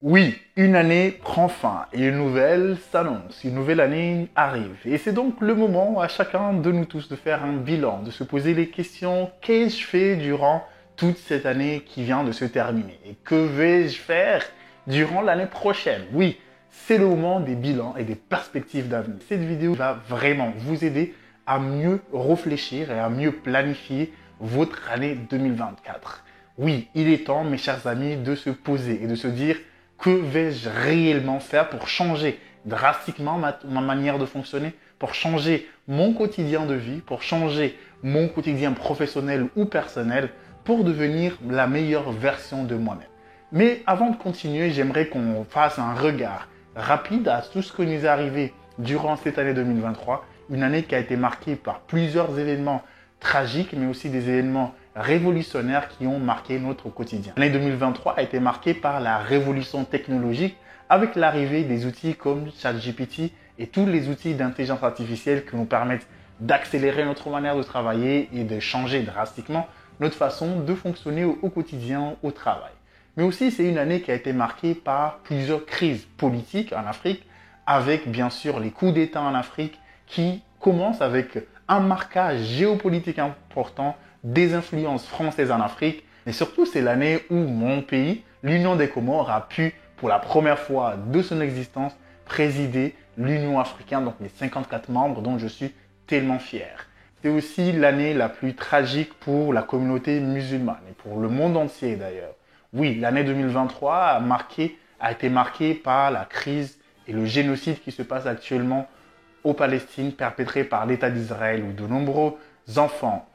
Oui, une année prend fin et une nouvelle s'annonce, une nouvelle année arrive. Et c'est donc le moment à chacun de nous tous de faire un bilan, de se poser les questions, qu'ai-je fait durant toute cette année qui vient de se terminer? Et que vais-je faire durant l'année prochaine? Oui, c'est le moment des bilans et des perspectives d'avenir. Cette vidéo va vraiment vous aider à mieux réfléchir et à mieux planifier votre année 2024. Oui, il est temps, mes chers amis, de se poser et de se dire que vais-je réellement faire pour changer drastiquement ma manière de fonctionner, pour changer mon quotidien de vie, pour changer mon quotidien professionnel ou personnel, pour devenir la meilleure version de moi-même. Mais avant de continuer, j'aimerais qu'on fasse un regard rapide à tout ce qui nous est arrivé durant cette année 2023, une année qui a été marquée par plusieurs événements tragiques, mais aussi des événements révolutionnaires qui ont marqué notre quotidien. L'année 2023 a été marquée par la révolution technologique avec l'arrivée des outils comme ChatGPT et tous les outils d'intelligence artificielle qui nous permettent d'accélérer notre manière de travailler et de changer drastiquement notre façon de fonctionner au quotidien, au travail. Mais aussi, c'est une année qui a été marquée par plusieurs crises politiques en Afrique, avec bien sûr les coups d'État en Afrique qui commencent avec un marquage géopolitique important, des influences françaises en Afrique. Mais surtout, c'est l'année où mon pays, l'Union des Comores, a pu, pour la première fois de son existence, présider l'Union africaine, donc les 54 membres dont je suis tellement fier. C'est aussi l'année la plus tragique pour la communauté musulmane et pour le monde entier d'ailleurs. Oui, l'année 2023 a été marquée par la crise et le génocide qui se passe actuellement aux Palestine perpétré par l'État d'Israël où de nombreux enfants,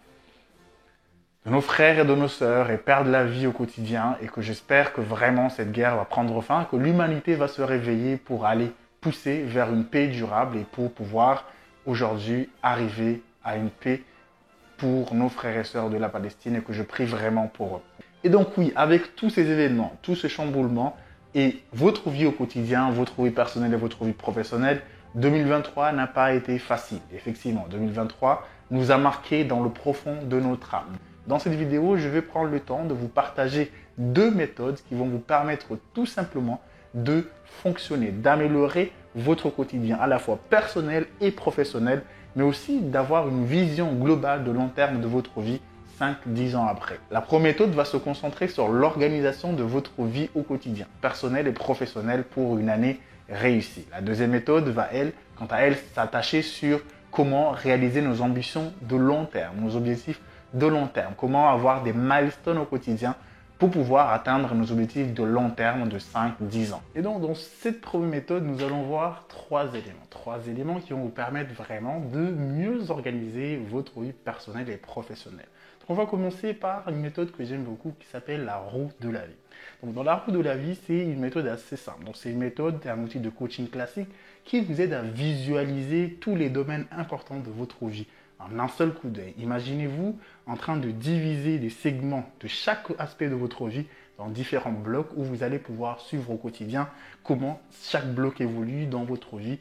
de nos frères et de nos sœurs et perdent la vie au quotidien et que j'espère que vraiment cette guerre va prendre fin, que l'humanité va se réveiller pour aller pousser vers une paix durable et pour pouvoir aujourd'hui arriver à une paix pour nos frères et sœurs de la Palestine et que je prie vraiment pour eux. Et donc oui, avec tous ces événements, tout ce chamboulement et votre vie au quotidien, votre vie personnelle et votre vie professionnelle, 2023 n'a pas été facile. Effectivement, 2023 nous a marqué dans le profond de notre âme. Dans cette vidéo, je vais prendre le temps de vous partager deux méthodes qui vont vous permettre tout simplement de fonctionner, d'améliorer votre quotidien à la fois personnel et professionnel, mais aussi d'avoir une vision globale de long terme de votre vie 5-10 ans après. La première méthode va se concentrer sur l'organisation de votre vie au quotidien, personnelle et professionnelle pour une année réussie. La deuxième méthode va, elle, quant à elle, s'attacher sur comment réaliser nos ambitions de long terme, nos objectifs de long terme, comment avoir des milestones au quotidien pour pouvoir atteindre nos objectifs de long terme de 5-10 ans. Et donc, dans cette première méthode, nous allons voir trois éléments. Trois éléments qui vont vous permettre vraiment de mieux organiser votre vie personnelle et professionnelle. Donc, on va commencer par une méthode que j'aime beaucoup qui s'appelle la roue de la vie. Donc, dans la roue de la vie, c'est une méthode assez simple. Donc, c'est une méthode, un outil de coaching classique qui vous aide à visualiser tous les domaines importants de votre vie en un seul coup d'œil. Imaginez-vous en train de diviser les segments de chaque aspect de votre vie dans différents blocs où vous allez pouvoir suivre au quotidien comment chaque bloc évolue dans votre vie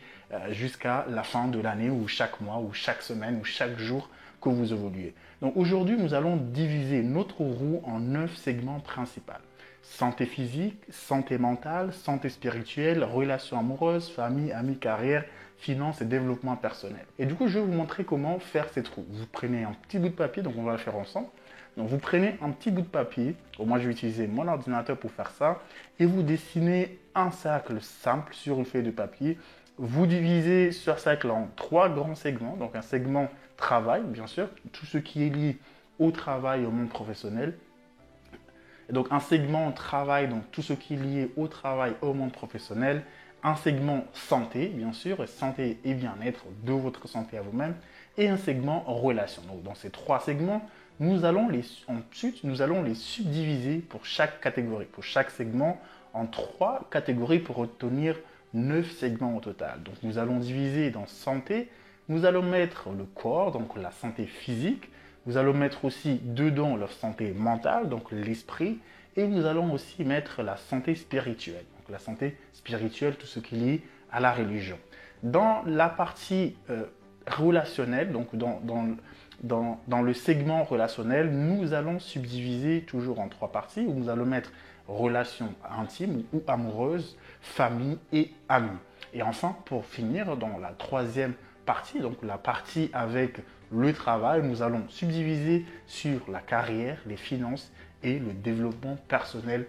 jusqu'à la fin de l'année ou chaque mois ou chaque semaine ou chaque jour que vous évoluez. Donc aujourd'hui, nous allons diviser notre roue en 9 segments principaux. Santé physique, santé mentale, santé spirituelle, relations amoureuses, famille, amis, carrière, finances et développement personnel. Et du coup, je vais vous montrer comment faire cette roue. Vous prenez un petit bout de papier, donc on va le faire ensemble. Donc vous prenez un petit bout de papier, moi je vais utiliser mon ordinateur pour faire ça, et vous dessinez un cercle simple sur une feuille de papier. Vous divisez ce cercle en 3 grands segments, donc un segment travail, bien sûr, tout ce qui est lié au travail, au monde professionnel. Et donc un segment travail, donc tout ce qui est lié au travail, au monde professionnel. Un segment santé, bien sûr, et santé et bien-être de votre santé à vous-même. Et un segment relation. Donc dans ces 3 segments, ensuite, nous allons les subdiviser pour chaque catégorie, pour chaque segment, en 3 catégories pour obtenir 9 segments au total. Donc nous allons diviser dans santé, nous allons mettre le corps, donc la santé physique. Nous allons mettre aussi dedans la santé mentale, donc l'esprit, et nous allons aussi mettre la santé spirituelle. Donc la santé spirituelle, tout ce qui est lié à la religion. Dans la partie relationnelle, donc dans le segment relationnel, nous allons subdiviser toujours en 3 parties, où nous allons mettre relations intimes ou amoureuses, famille et amis. Et enfin, pour finir, dans la troisième partie, donc la partie avec le travail, nous allons subdiviser sur la carrière, les finances et le développement personnel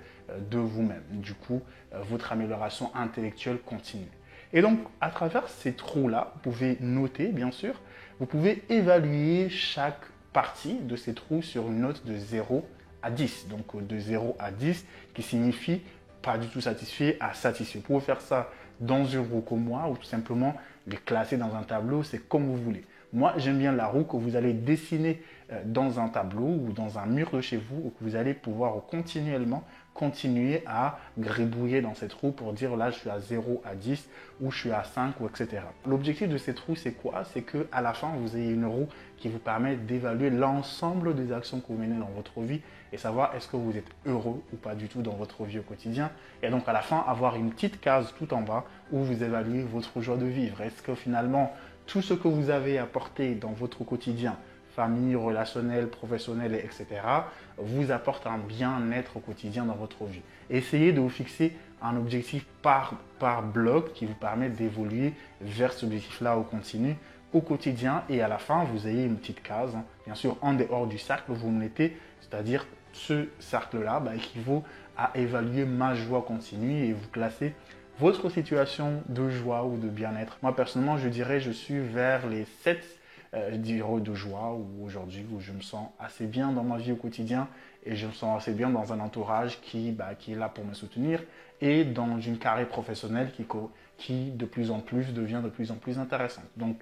de vous-même. Du coup, votre amélioration intellectuelle continue. Et donc, à travers ces trous-là, vous pouvez noter, bien sûr, vous pouvez évaluer chaque partie de ces trous sur une note de 0 à 10. Donc, de 0 à 10, qui signifie pas du tout satisfait à satisfait. Vous pouvez faire ça dans une roue comme moi ou tout simplement les classer dans un tableau, c'est comme vous voulez. Moi, j'aime bien la roue que vous allez dessiner dans un tableau ou dans un mur de chez vous, où vous allez pouvoir continuer à gribouiller dans cette roue pour dire là, je suis à 0 à 10 ou je suis à 5 ou etc. L'objectif de cette roue, c'est quoi? C'est qu'à la fin, vous ayez une roue qui vous permet d'évaluer l'ensemble des actions que vous menez dans votre vie et savoir est-ce que vous êtes heureux ou pas du tout dans votre vie au quotidien. Et donc à la fin, avoir une petite case tout en bas où vous évaluez votre joie de vivre. Est-ce que finalement, tout ce que vous avez apporté dans votre quotidien, famille, relationnel, professionnel, etc., vous apporte un bien-être au quotidien dans votre vie. Essayez de vous fixer un objectif par bloc qui vous permet d'évoluer vers cet objectif-là au continu, au quotidien, et à la fin, vous ayez une petite case, bien sûr, en dehors du cercle, vous mettez, c'est-à-dire ce cercle-là équivaut à évaluer ma joie continue et vous classez votre situation de joie ou de bien-être. Moi, personnellement, je dirais je suis vers les 7 de joie ou aujourd'hui où je me sens assez bien dans ma vie au quotidien et je me sens assez bien dans un entourage qui est là pour me soutenir et dans une carrière professionnelle qui de plus en plus devient de plus en plus intéressante. Donc,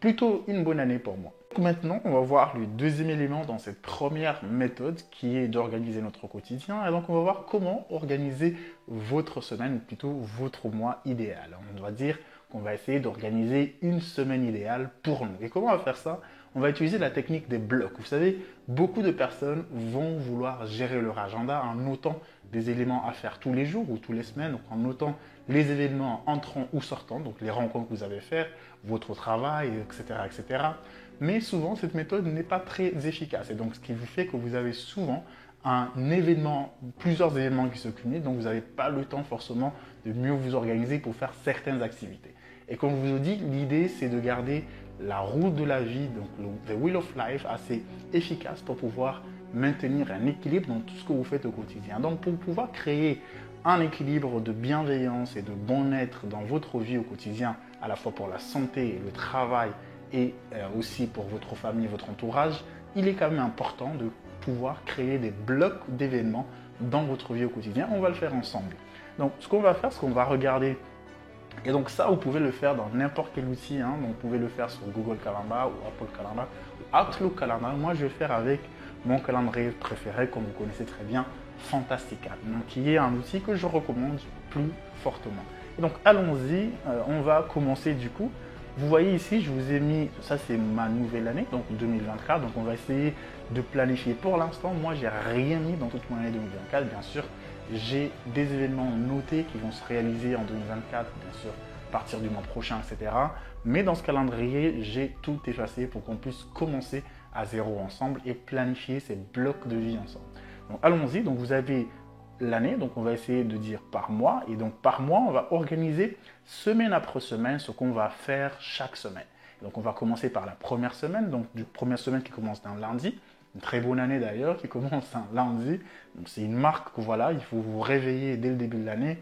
plutôt une bonne année pour moi. Maintenant, on va voir le deuxième élément dans cette première méthode qui est d'organiser notre quotidien. Et donc, on va voir comment organiser votre semaine, ou plutôt votre mois idéal. On va dire qu'on va essayer d'organiser une semaine idéale pour nous. Et comment on va faire ça? On va utiliser la technique des blocs. Vous savez, beaucoup de personnes vont vouloir gérer leur agenda en notant des éléments à faire tous les jours ou toutes les semaines, donc en notant les événements entrants ou sortants, donc les rencontres que vous avez faites, votre travail, etc., etc. Mais souvent, cette méthode n'est pas très efficace. Et donc, ce qui vous fait que vous avez souvent plusieurs événements qui se cumulent, donc vous n'avez pas le temps forcément de mieux vous organiser pour faire certaines activités. Et comme je vous dis, l'idée, c'est de garder la roue de la vie, donc the wheel of life, assez efficace pour pouvoir maintenir un équilibre dans tout ce que vous faites au quotidien. Donc, pour pouvoir créer un équilibre de bienveillance et de bon-être dans votre vie au quotidien, à la fois pour la santé, le travail et aussi pour votre famille, votre entourage, il est quand même important de pouvoir créer des blocs d'événements dans votre vie au quotidien. On va le faire ensemble. Donc, ce qu'on va faire, c'est qu'on va regarder. Et donc ça, vous pouvez le faire dans n'importe quel outil. Donc, vous pouvez le faire sur Google Calendar ou Apple Calendar ou Outlook Calendar. Moi, je vais faire avec mon calendrier préféré, comme vous connaissez très bien, Fantastica, donc, qui est un outil que je recommande plus fortement. Et donc, allons-y. On va commencer du coup. Vous voyez ici, je vous ai mis, ça c'est ma nouvelle année, donc 2024. Donc, on va essayer de planifier. Pour l'instant, moi, j'ai rien mis dans toute mon année 2024. Bien sûr, j'ai des événements notés qui vont se réaliser en 2024, bien sûr, à partir du mois prochain, etc. Mais dans ce calendrier, j'ai tout effacé pour qu'on puisse commencer à zéro ensemble et planifier ces blocs de vie ensemble. Donc, allons-y. Donc, vous avez l'année, donc on va essayer de dire par mois. Et donc, par mois, on va organiser semaine après semaine ce qu'on va faire chaque semaine. Donc, on va commencer par la première semaine, donc la première semaine qui commence d'un lundi. Une très bonne année d'ailleurs qui commence un lundi. Donc, c'est une marque que voilà, il faut vous réveiller dès le début de l'année.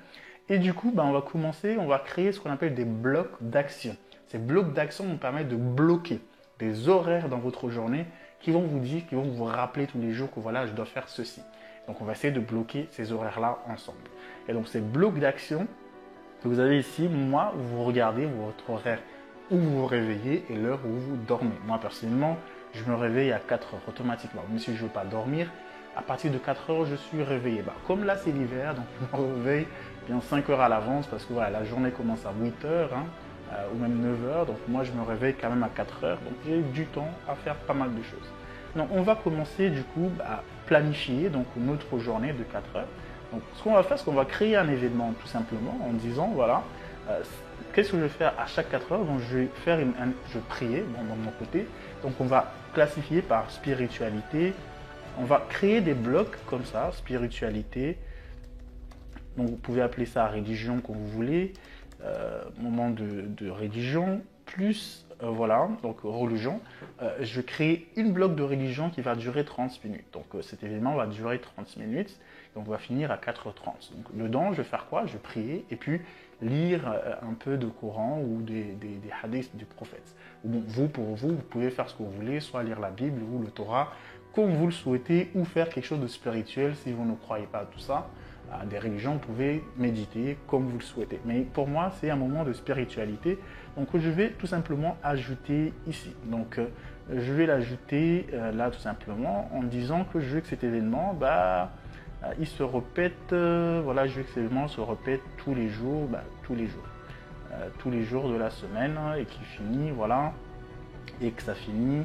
Et du coup, on va commencer, on va créer ce qu'on appelle des blocs d'action. Ces blocs d'action nous permettent de bloquer des horaires dans votre journée qui vont vous dire, qui vont vous rappeler tous les jours que voilà, je dois faire ceci. Donc, on va essayer de bloquer ces horaires-là ensemble. Et donc, ces blocs d'action que vous avez ici, moi, vous regardez votre horaire où vous vous réveillez et l'heure où vous dormez. Moi, personnellement, je me réveille à 4 heures automatiquement. Même si je ne veux pas dormir, à partir de 4 heures, je suis réveillé. Comme là, c'est l'hiver, donc je me réveille bien 5 heures à l'avance parce que voilà, la journée commence à 8 heures ou même 9 heures. Donc moi, je me réveille quand même à 4 heures. Donc j'ai du temps à faire pas mal de choses. Donc on va commencer du coup à planifier donc, notre journée de 4 heures. Donc ce qu'on va faire, c'est qu'on va créer un événement tout simplement en disant voilà, qu'est-ce que je vais faire à chaque 4 heures? Donc je vais faire je vais prier dans mon côté. Donc on va classifier par spiritualité. On va créer des blocs comme ça, spiritualité, Donc vous pouvez appeler ça religion comme vous voulez, moment de religion, plus voilà, donc religion. Je crée une bloc de religion qui va durer 30 minutes. Donc cet événement va durer 30 minutes, donc on va finir à 4h30. Donc dedans, je vais faire quoi? Je vais prier et puis lire un peu de Coran ou des hadiths du prophète. Bon, vous, pour vous, vous pouvez faire ce que vous voulez, soit lire la Bible ou le Torah, comme vous le souhaitez, ou faire quelque chose de spirituel si vous ne croyez pas à tout ça. À des religions, vous pouvez méditer comme vous le souhaitez. Mais pour moi, c'est un moment de spiritualité. Donc, je vais tout simplement ajouter ici. Donc, je vais l'ajouter là tout simplement en disant que je veux que cet événement, il se répète. Voilà, je veux que cet événement se répète tous les jours, tous les jours de la semaine et qui finit, voilà, et que ça finit.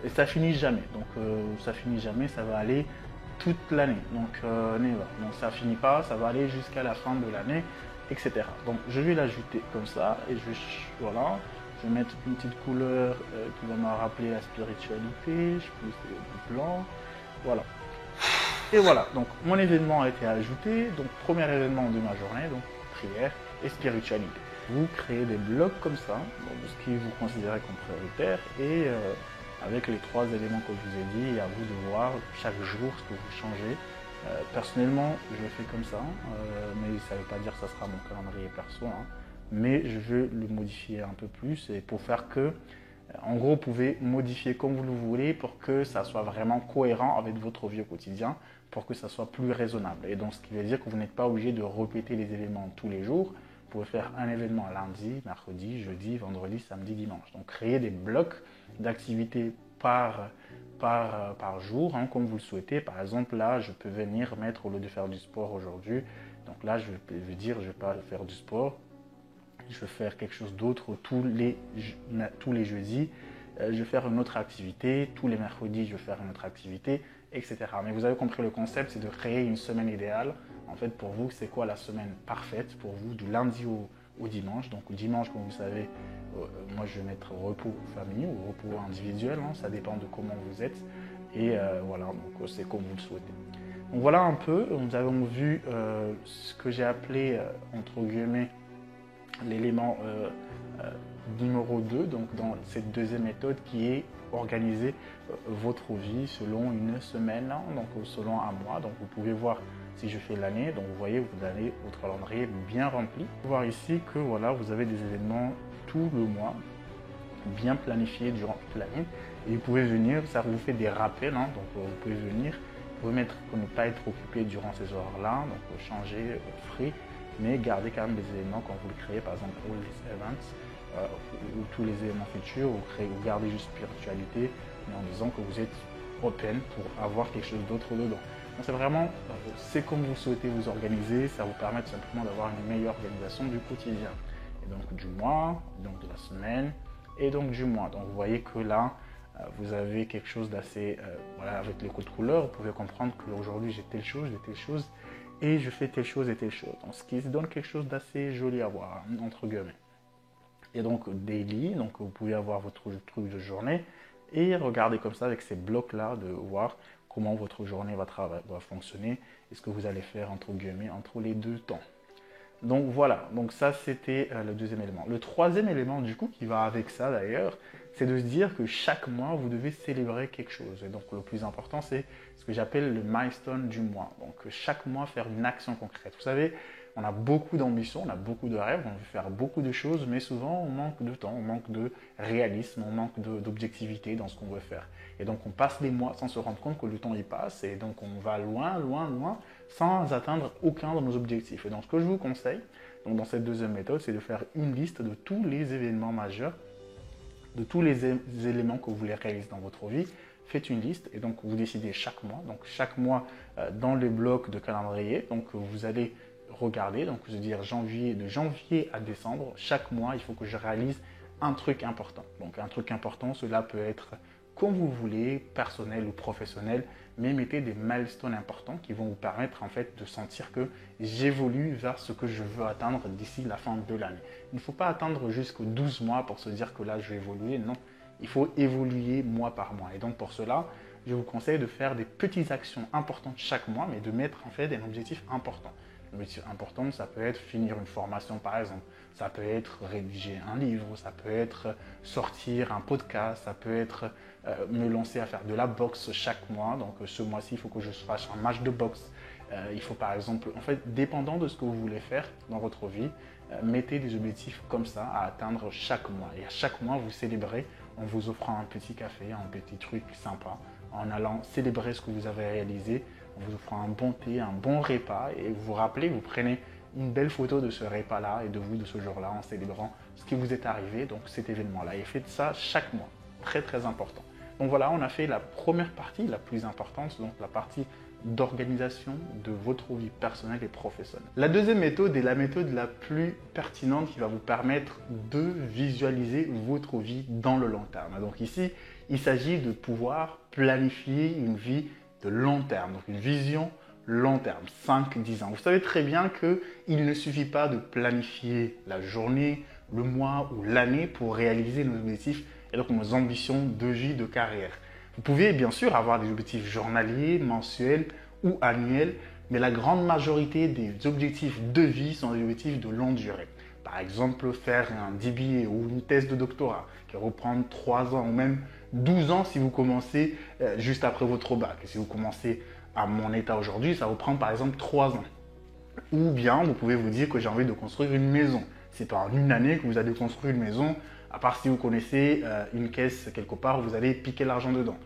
Et ça finit jamais. Donc, ça finit jamais, ça va aller toute l'année. Donc, donc ça finit pas, ça va aller jusqu'à la fin de l'année, etc. Donc je vais l'ajouter comme ça et voilà, je vais mettre une petite couleur qui va me rappeler la spiritualité. Je peux essayer du blanc, voilà. Et voilà, donc mon événement a été ajouté. Donc premier événement de ma journée, donc prière et spiritualité. Vous créez des blocs comme ça, donc, ce qui vous considérez comme prioritaire et avec les 3 éléments que je vous ai dit, et à vous de voir chaque jour ce que vous changez. Personnellement, je le fais comme ça, mais ça ne veut pas dire que ça sera mon calendrier perso, hein, mais je veux le modifier un peu plus et pour faire que, en gros, vous pouvez modifier comme vous le voulez pour que ça soit vraiment cohérent avec votre vie au quotidien, pour que ça soit plus raisonnable. Et donc, ce qui veut dire que vous n'êtes pas obligé de répéter les événements tous les jours. Vous pouvez faire un événement lundi, mercredi, jeudi, vendredi, samedi, dimanche. Donc, créer des blocs d'activités par jour, hein, comme vous le souhaitez. Par exemple, là, je peux venir mettre, au lieu de faire du sport aujourd'hui, donc là, je vais dire, je ne vais pas faire du sport, je vais faire quelque chose d'autre tous les jeudis, je vais faire une autre activité, tous les mercredis, je vais faire une autre activité, etc. Mais vous avez compris le concept, c'est de créer une semaine idéale. En fait, pour vous, c'est quoi la semaine parfaite pour vous, du lundi au dimanche. Donc, dimanche, comme vous savez, moi, je vais mettre repos famille ou repos individuel. Hein, ça dépend de comment vous êtes. Et voilà, donc c'est comme vous le souhaitez. Donc, voilà un peu. Nous avons vu ce que j'ai appelé, entre guillemets, l'élément numéro 2, donc dans cette deuxième méthode qui est organiser votre vie selon une semaine, donc selon un mois. Donc, vous pouvez voir si je fais l'année, donc vous voyez, vous avez votre calendrier bien rempli. Vous pouvez voir ici que voilà, vous avez des événements tout le mois, bien planifiés durant toute l'année. Et vous pouvez venir, ça vous fait des rappels, hein, donc vous pouvez venir, vous pouvez mettre pour ne pas être occupé durant ces heures-là, donc changer free, mais garder quand même des événements quand vous le créez, par exemple all these events, ou tous les événements futurs, vous gardez juste spiritualité, mais en disant que vous êtes open pour avoir quelque chose d'autre dedans. C'est vraiment, c'est comme vous souhaitez vous organiser, ça vous permet tout simplement d'avoir une meilleure organisation du quotidien. Et donc du mois, donc de la semaine, et donc du mois. Donc vous voyez que là, vous avez quelque chose d'assez, voilà, avec les codes couleurs, vous pouvez comprendre qu'aujourd'hui j'ai telle chose, et je fais telle chose et telle chose. Donc ce qui donne quelque chose d'assez joli à voir, entre guillemets. Et donc daily, donc vous pouvez avoir votre truc de journée, et regarder comme ça avec ces blocs-là, de voir comment votre journée va fonctionner et ce que vous allez faire entre guillemets entre les deux temps. Donc voilà, donc ça c'était le deuxième élément. Le troisième élément du coup qui va avec ça d'ailleurs, c'est de se dire que chaque mois vous devez célébrer quelque chose. Et donc le plus important c'est ce que j'appelle le milestone du mois. Donc chaque mois faire une action concrète. Vous savez, on a beaucoup d'ambition, on a beaucoup de rêves, on veut faire beaucoup de choses, mais souvent on manque de temps, on manque de réalisme, on manque d'objectivité dans ce qu'on veut faire. Et donc on passe les mois sans se rendre compte que le temps y passe, et donc on va loin, loin, loin, sans atteindre aucun de nos objectifs. Et donc ce que je vous conseille, donc dans cette deuxième méthode, c'est de faire une liste de tous les événements majeurs, de tous les éléments que vous voulez réaliser dans votre vie. Faites une liste et donc vous décidez chaque mois. Donc chaque mois dans le bloc de calendrier, donc vous allez regarder, donc je veux dire de janvier à décembre, chaque mois, il faut que je réalise un truc important. Donc un truc important, cela peut être comme vous voulez, personnel ou professionnel, mais mettez des milestones importants qui vont vous permettre en fait de sentir que j'évolue vers ce que je veux atteindre d'ici la fin de l'année. Il ne faut pas attendre jusqu'aux 12 mois pour se dire que là je vais évoluer, non. Il faut évoluer mois par mois. Et donc pour cela, je vous conseille de faire des petites actions importantes chaque mois, mais de mettre en fait un objectif important. Un objectif important, ça peut être finir une formation par exemple, ça peut être rédiger un livre, ça peut être sortir un podcast, ça peut être me lancer à faire de la boxe chaque mois. Donc ce mois-ci, il faut que je fasse un match de boxe. Il faut par exemple, en fait, dépendant de ce que vous voulez faire dans votre vie, mettez des objectifs comme ça à atteindre chaque mois. Et à chaque mois, vous célébrez en vous offrant un petit café, un petit truc sympa, en allant célébrer ce que vous avez réalisé, en vous offrant un bon thé, un bon repas. Et vous vous rappelez, vous prenez une belle photo de ce repas-là et de vous de ce jour-là en célébrant ce qui vous est arrivé, donc cet événement-là. Et faites ça chaque mois. Très, très important. Donc voilà, on a fait la première partie, la plus importante, donc la partie d'organisation de votre vie personnelle et professionnelle. La deuxième méthode est la méthode la plus pertinente qui va vous permettre de visualiser votre vie dans le long terme. Donc ici, il s'agit de pouvoir planifier une vie de long terme, donc une vision long terme, 5-10 ans. Vous savez très bien qu'il ne suffit pas de planifier la journée, le mois ou l'année pour réaliser nos objectifs et donc nos ambitions de vie, de carrière. Vous pouvez bien sûr avoir des objectifs journaliers, mensuels ou annuels, mais la grande majorité des objectifs de vie sont des objectifs de longue durée. Par exemple, faire un DBA ou une thèse de doctorat qui va vous prendre 3 ans ou même 12 ans si vous commencez juste après votre bac. Et si vous commencez à mon état aujourd'hui, ça vous prend par exemple 3 ans. Ou bien vous pouvez vous dire que j'ai envie de construire une maison. C'est pas en une année que vous allez construire une maison, à part si vous connaissez une caisse quelque part, vous allez piquer l'argent dedans.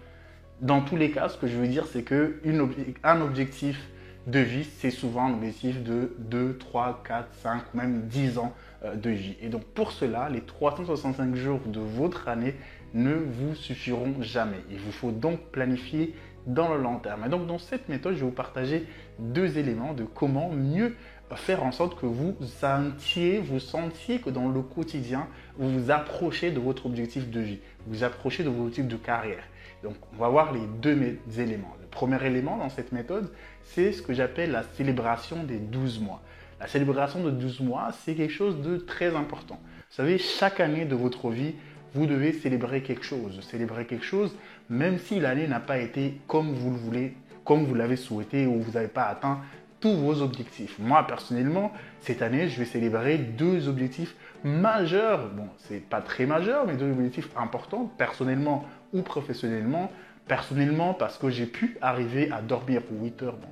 Dans tous les cas, ce que je veux dire, c'est qu'un objectif de vie, c'est souvent un objectif de 2, 3, 4, 5, même 10 ans de vie. Et donc pour cela, les 365 jours de votre année ne vous suffiront jamais. Il vous faut donc planifier dans le long terme. Et donc dans cette méthode, je vais vous partager 2 éléments de comment mieux faire en sorte que vous sentiez que dans le quotidien, vous vous approchez de votre objectif de vie, vous vous approchez de votre objectif de carrière. Donc, on va voir les 2 éléments. Le premier élément dans cette méthode, c'est ce que j'appelle la célébration des 12 mois. La célébration de 12 mois, c'est quelque chose de très important. Vous savez, chaque année de votre vie, vous devez célébrer quelque chose, même si l'année n'a pas été comme vous le voulez, comme vous l'avez souhaité ou vous n'avez pas atteint tous vos objectifs. Moi, personnellement, cette année, je vais célébrer 2 objectifs majeurs. Bon, c'est pas très majeur, mais 2 objectifs importants, personnellement ou professionnellement. Personnellement, parce que j'ai pu arriver à dormir pour 8 heures, bon,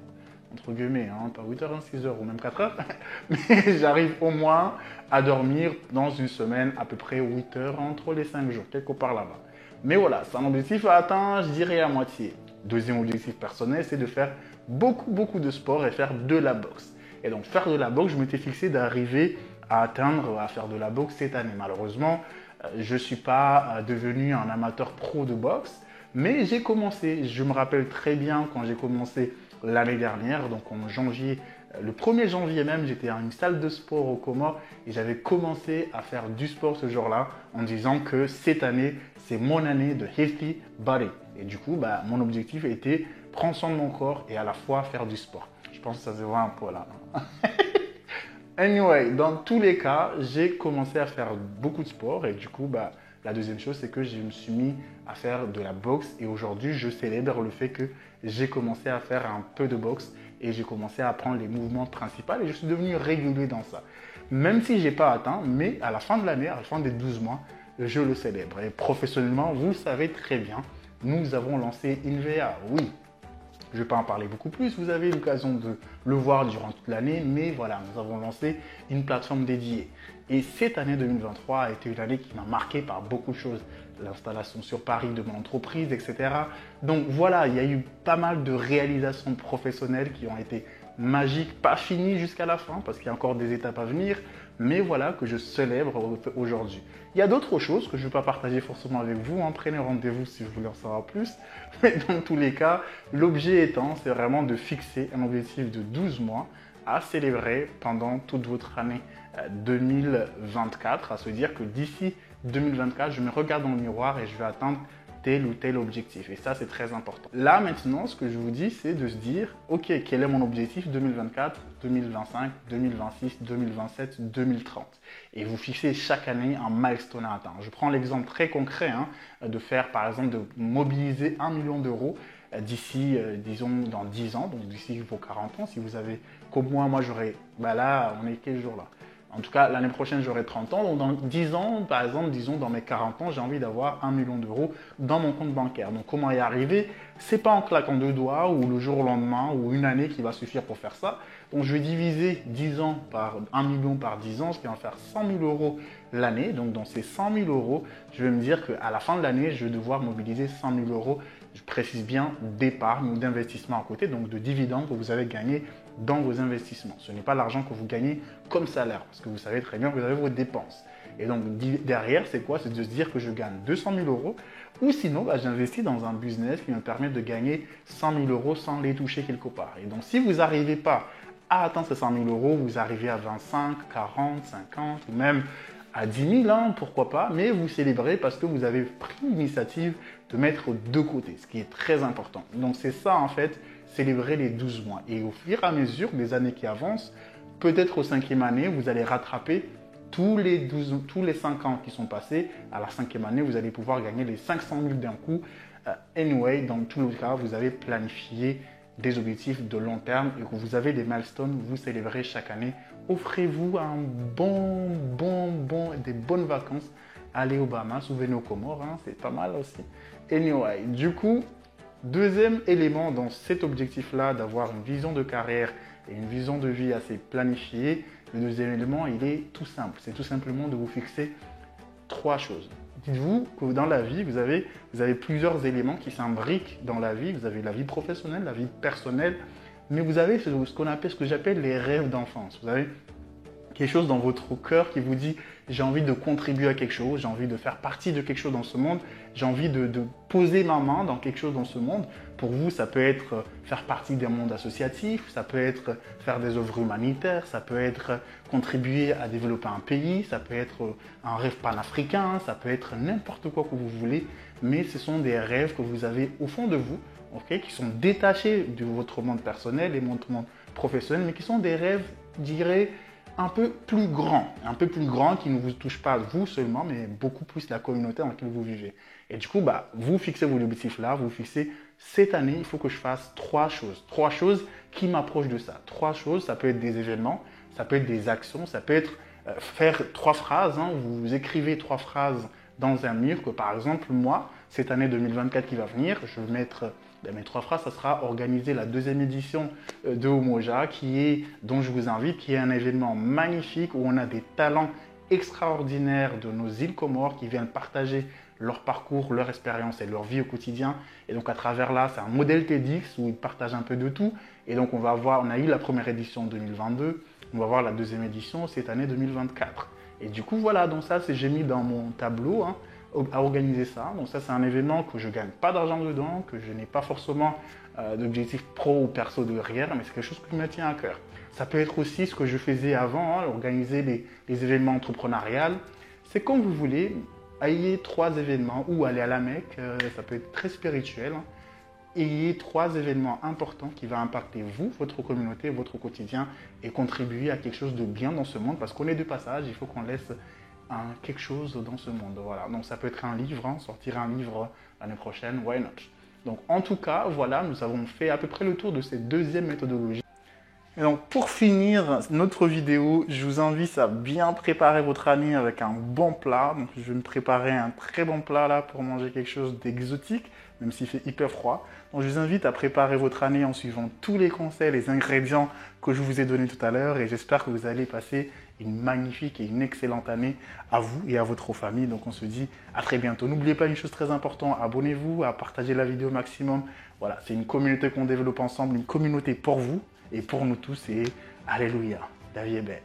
entre guillemets, hein, pas 8 heures, 6 heures ou même 4 heures, mais j'arrive au moins à dormir dans une semaine à peu près 8 heures entre les 5 jours, quelque part là-bas. Mais voilà, c'est un objectif à atteindre, je dirais à moitié. Deuxième objectif personnel, c'est de faire beaucoup de sport et faire de la boxe. Et donc faire de la boxe, je m'étais fixé d'arriver à faire de la boxe cette année. Malheureusement, je ne suis pas devenu un amateur pro de boxe, mais j'ai commencé. Je me rappelle très bien quand j'ai commencé l'année dernière, donc en janvier, le 1er janvier même, j'étais à une salle de sport au Comores et j'avais commencé à faire du sport ce jour-là en disant que cette année, c'est mon année de healthy body. Et du coup, mon objectif était prendre soin de mon corps et à la fois faire du sport. Je pense que ça se voit un peu là. Anyway, dans tous les cas, j'ai commencé à faire beaucoup de sport et du coup, la deuxième chose, c'est que je me suis mis à faire de la boxe et aujourd'hui, je célèbre le fait que j'ai commencé à faire un peu de boxe et j'ai commencé à apprendre les mouvements principaux et je suis devenu régulier dans ça. Même si je n'ai pas atteint, mais à la fin de l'année, à la fin des 12 mois, je le célèbre. Et professionnellement, vous le savez très bien, nous avons lancé INVEA, oui. Je ne vais pas en parler beaucoup plus, vous avez l'occasion de le voir durant toute l'année, mais voilà, nous avons lancé une plateforme dédiée. Et cette année 2023 a été une année qui m'a marqué par beaucoup de choses. L'installation sur Paris de mon entreprise, etc. Donc voilà, il y a eu pas mal de réalisations professionnelles qui ont été magiques, pas finies jusqu'à la fin, parce qu'il y a encore des étapes à venir, mais voilà que je célèbre aujourd'hui. Il y a d'autres choses que je ne vais pas partager forcément avec vous, hein. Prenez rendez-vous si vous voulez en savoir plus, mais dans tous les cas, l'objet étant, c'est vraiment de fixer un objectif de 12 mois à célébrer pendant toute votre année 2024, à se dire que d'ici 2024, je me regarde dans le miroir et je vais atteindre tel ou tel objectif. Et ça, c'est très important. Là, maintenant, ce que je vous dis, c'est de se dire, OK, quel est mon objectif 2024, 2025, 2026, 2027, 2030. Et vous fixez chaque année un milestone à atteindre. Je prends l'exemple très concret de faire, par exemple, de mobiliser 1 million d'euros d'ici, disons, dans 10 ans, donc d'ici vos 40 ans. Si vous avez, comme moi j'aurai, bah là, on est quel jour là? En tout cas, l'année prochaine, j'aurai 30 ans. Donc, dans 10 ans, par exemple, disons, dans mes 40 ans, j'ai envie d'avoir 1 million d'euros dans mon compte bancaire. Donc, comment y arriver? C'est pas en claquant deux doigts ou le jour au lendemain ou une année qui va suffire pour faire ça. Donc, je vais diviser 10 ans par 1 million par 10 ans, ce qui va faire 100 000 euros l'année. Donc, dans ces 100 000 euros, je vais me dire qu'à la fin de l'année, je vais devoir mobiliser 100 000 euros. Je précise bien d'épargne ou d'investissement à côté, donc de dividendes que vous avez gagné dans vos investissements. Ce n'est pas l'argent que vous gagnez comme salaire, parce que vous savez très bien que vous avez vos dépenses. Et donc derrière, c'est quoi? C'est de se dire que je gagne 200 000 euros, ou sinon, j'investis dans un business qui me permet de gagner 100 000 euros sans les toucher quelque part. Et donc si vous n'arrivez pas à atteindre ces 100 000 euros, vous arrivez à 25, 40, 50, ou même à 10 000, hein, pourquoi pas, mais vous célébrez parce que vous avez pris l'initiative de mettre de côté, ce qui est très important. Donc c'est ça en fait, célébrer les 12 mois. Et au fur et à mesure des années qui avancent, peut-être au 5e année, vous allez rattraper tous les 5 ans qui sont passés. À la 5e année, vous allez pouvoir gagner les 500 000 d'un coup. Anyway, dans tous les cas, vous avez planifié des objectifs de long terme et que vous avez des milestones, vous célébrez chaque année. Offrez-vous des bonnes vacances. Allez aux Bahamas ou venez aux Comores, hein, c'est pas mal aussi. Anyway, du coup, deuxième élément dans cet objectif-là, d'avoir une vision de carrière et une vision de vie assez planifiée, le deuxième élément, il est tout simple. C'est tout simplement de vous fixer 3 choses. Dites-vous que dans la vie, vous avez plusieurs éléments qui s'imbriquent dans la vie. Vous avez la vie professionnelle, la vie personnelle, mais vous avez ce que j'appelle les rêves d'enfance. Vous avez quelque chose dans votre cœur qui vous dit « j'ai envie de contribuer à quelque chose, j'ai envie de faire partie de quelque chose dans ce monde, j'ai envie de poser ma main dans quelque chose dans ce monde ». Pour vous, ça peut être faire partie d'un monde associatif, ça peut être faire des œuvres humanitaires, ça peut être contribuer à développer un pays, ça peut être un rêve panafricain, ça peut être n'importe quoi que vous voulez, mais ce sont des rêves que vous avez au fond de vous, okay, qui sont détachés de votre monde personnel et votre monde professionnel, mais qui sont des rêves, je dirais, un peu plus grand qui ne vous touche pas vous seulement, mais beaucoup plus la communauté dans laquelle vous vivez. Et du coup, vous fixez vos objectifs là, vous fixez cette année, il faut que je fasse 3 choses qui m'approchent de ça. 3 choses, ça peut être des événements, ça peut être des actions, ça peut être faire 3 phrases, hein, vous écrivez 3 phrases dans un mur que par exemple, moi, cette année 2024 qui va venir, je vais mettre mes 3 phrases, ça sera organiser la 2e édition de Umoja, dont je vous invite, qui est un événement magnifique où on a des talents extraordinaires de nos îles Comores qui viennent partager leur parcours, leur expérience et leur vie au quotidien. Et donc à travers là, c'est un modèle TEDx où ils partagent un peu de tout. Et donc on a eu la première édition en 2022, on va voir la 2e édition cette année 2024. Et du coup voilà, donc ça j'ai mis dans mon tableau, hein, à organiser ça. Donc ça c'est un événement que je ne gagne pas d'argent dedans, que je n'ai pas forcément d'objectif pro ou perso derrière, mais c'est quelque chose qui me tient à cœur. Ça peut être aussi ce que je faisais avant, hein, organiser les événements entrepreneuriaux. C'est comme vous voulez, ayez 3 événements ou aller à la Mecque, ça peut être très spirituel. Hein. Ayez 3 événements importants qui vont impacter vous, votre communauté, votre quotidien et contribuer à quelque chose de bien dans ce monde parce qu'on est de passage, il faut qu'on laisse quelque chose dans ce monde. Voilà. Donc ça peut être un livre, hein, sortir un livre l'année prochaine, why not? Donc en tout cas, voilà, nous avons fait à peu près le tour de cette 2e méthodologie. Et donc pour finir notre vidéo, je vous invite à bien préparer votre année avec un bon plat. Donc je vais me préparer un très bon plat là pour manger quelque chose d'exotique, même s'il fait hyper froid. Donc je vous invite à préparer votre année en suivant tous les conseils, les ingrédients que je vous ai donnés tout à l'heure. Et j'espère que vous allez passer une magnifique et une excellente année à vous et à votre famille. Donc on se dit à très bientôt. N'oubliez pas une chose très importante, abonnez-vous, à partager la vidéo au maximum. Voilà, c'est une communauté qu'on développe ensemble, une communauté pour vous et pour nous tous. Et alléluia, David est belle.